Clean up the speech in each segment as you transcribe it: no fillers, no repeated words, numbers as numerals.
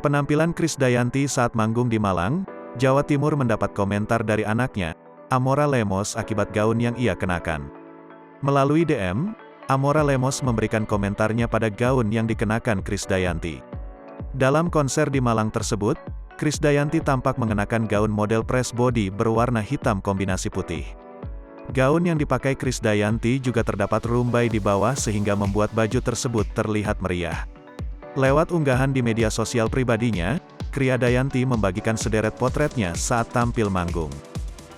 Penampilan Krisdayanti saat manggung di Malang, Jawa Timur mendapat komentar dari anaknya, Amora Lemos akibat gaun yang ia kenakan. Melalui DM, Amora Lemos memberikan komentarnya pada gaun yang dikenakan Krisdayanti. Dalam konser di Malang tersebut, Krisdayanti tampak mengenakan gaun model press body berwarna hitam kombinasi putih. Gaun yang dipakai Krisdayanti juga terdapat rumbai di bawah sehingga membuat baju tersebut terlihat meriah. Lewat unggahan di media sosial pribadinya, Krisdayanti membagikan sederet potretnya saat tampil manggung.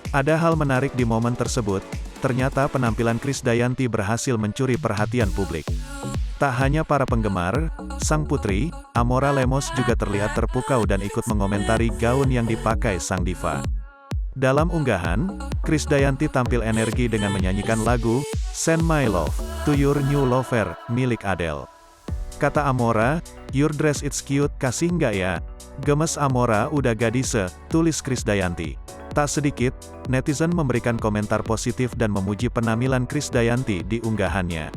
Ada hal menarik di momen tersebut, ternyata penampilan Krisdayanti berhasil mencuri perhatian publik. Tak hanya para penggemar, sang putri, Amora Lemos juga terlihat terpukau dan ikut mengomentari gaun yang dipakai sang diva. Dalam unggahan, Krisdayanti tampil energi dengan menyanyikan lagu, Send My Love, to Your New Lover, milik Adele. Kata Amora, "Your dress it's cute, kasih nggak ya? Gemes Amora udah gadise," tulis Krisdayanti. Tak sedikit, netizen memberikan komentar positif dan memuji penampilan Krisdayanti di unggahannya.